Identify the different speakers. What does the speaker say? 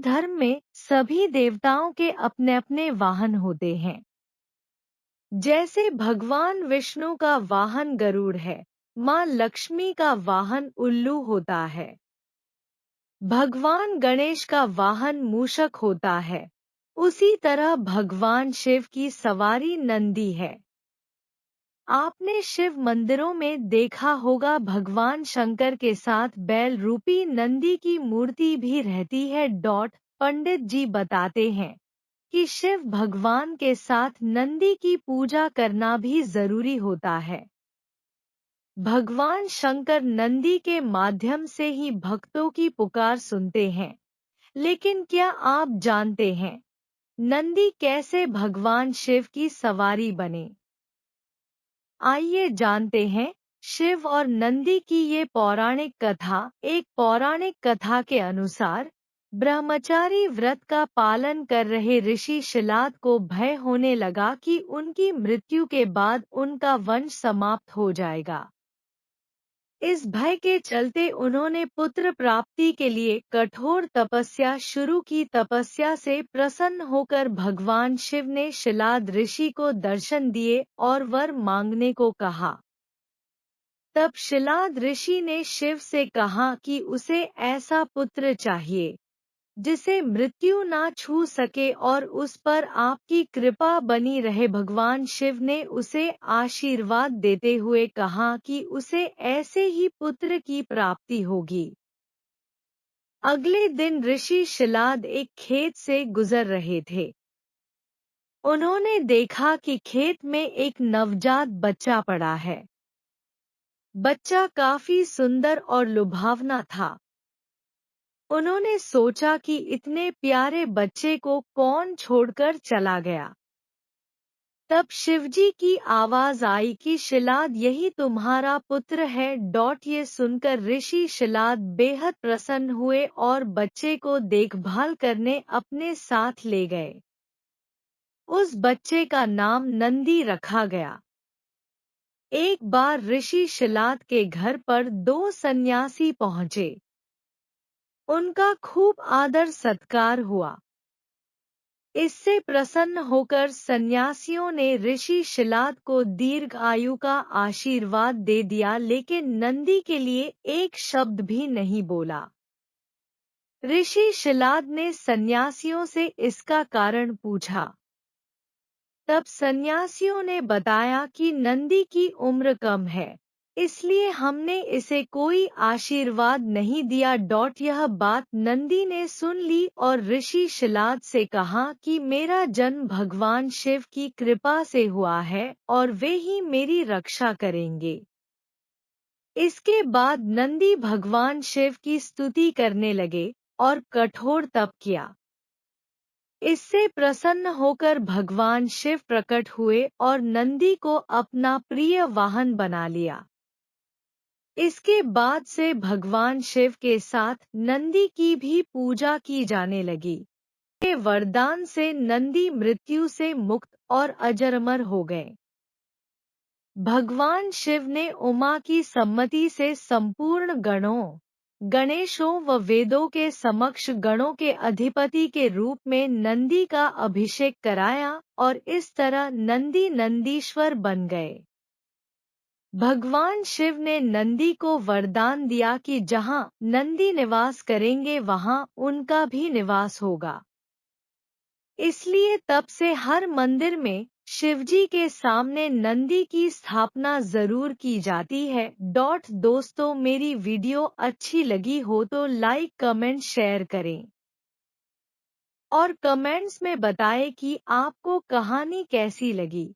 Speaker 1: धर्म में सभी देवताओं के अपने अपने वाहन होते हैं। जैसे भगवान विष्णु का वाहन गरुड़ है, माँ लक्ष्मी का वाहन उल्लू होता है, भगवान गणेश का वाहन मूषक होता है, उसी तरह भगवान शिव की सवारी नंदी है। आपने शिव मंदिरों में देखा होगा भगवान शंकर के साथ बैल रूपी नंदी की मूर्ति भी रहती है। पंडित जी बताते हैं कि शिव भगवान के साथ नंदी की पूजा करना भी जरूरी होता है। भगवान शंकर नंदी के माध्यम से ही भक्तों की पुकार सुनते हैं। लेकिन क्या आप जानते हैं नंदी कैसे भगवान शिव की सवारी बने? आइए जानते हैं शिव और नंदी की ये पौराणिक कथा। एक पौराणिक कथा के अनुसार ब्रह्मचारी व्रत का पालन कर रहे ऋषि शिलाद को भय होने लगा कि उनकी मृत्यु के बाद उनका वंश समाप्त हो जाएगा। इस भय के चलते उन्होंने पुत्र प्राप्ति के लिए कठोर तपस्या शुरू की। तपस्या से प्रसन्न होकर भगवान शिव ने शिलाद ऋषि को दर्शन दिए और वर मांगने को कहा। तब शिलाद ऋषि ने शिव से कहा कि उसे ऐसा पुत्र चाहिए जिसे मृत्यु ना छू सके और उस पर आपकी कृपा बनी रहे। भगवान शिव ने उसे आशीर्वाद देते हुए कहा कि उसे ऐसे ही पुत्र की प्राप्ति होगी। अगले दिन ऋषि शिलाद एक खेत से गुजर रहे थे। उन्होंने देखा कि खेत में एक नवजात बच्चा पड़ा है। बच्चा काफी सुंदर और लुभावना था। उन्होंने सोचा कि इतने प्यारे बच्चे को कौन छोड़कर चला गया। तब शिवजी की आवाज आई कि शिलाद यही तुम्हारा पुत्र है। ये सुनकर ऋषि शिलाद बेहद प्रसन्न हुए और बच्चे को देखभाल करने अपने साथ ले गए। उस बच्चे का नाम नंदी रखा गया। एक बार ऋषि शिलाद के घर पर 2 सन्यासी पहुंचे। उनका खूब आदर सत्कार हुआ। इससे प्रसन्न होकर सन्यासियों ने ऋषि शिलाद को दीर्घ आयु का आशीर्वाद दे दिया, लेकिन नंदी के लिए एक शब्द भी नहीं बोला। ऋषि शिलाद ने सन्यासियों से इसका कारण पूछा। तब सन्यासियों ने बताया कि नंदी की उम्र कम है, इसलिए हमने इसे कोई आशीर्वाद नहीं दिया। यह बात नंदी ने सुन ली और ऋषि शिलाद से कहा कि मेरा जन्म भगवान शिव की कृपा से हुआ है और वे ही मेरी रक्षा करेंगे। इसके बाद नंदी भगवान शिव की स्तुति करने लगे और कठोर तप किया। इससे प्रसन्न होकर भगवान शिव प्रकट हुए और नंदी को अपना प्रिय वाहन बना लिया। इसके बाद से भगवान शिव के साथ नंदी की भी पूजा की जाने लगी। के वरदान से नंदी मृत्यु से मुक्त और अजरमर हो गए। भगवान शिव ने उमा की सम्मति से संपूर्ण गणों, गणेशों व वेदों के समक्ष गणों के अधिपति के रूप में नंदी का अभिषेक कराया और इस तरह नंदी नंदीश्वर बन गए। भगवान शिव ने नंदी को वरदान दिया कि जहां नंदी निवास करेंगे वहां उनका भी निवास होगा। इसलिए तब से हर मंदिर में शिवजी के सामने नंदी की स्थापना जरूर की जाती है। दोस्तों, मेरी वीडियो अच्छी लगी हो तो लाइक कमेंट शेयर करें और कमेंट्स में बताएं कि आपको कहानी कैसी लगी।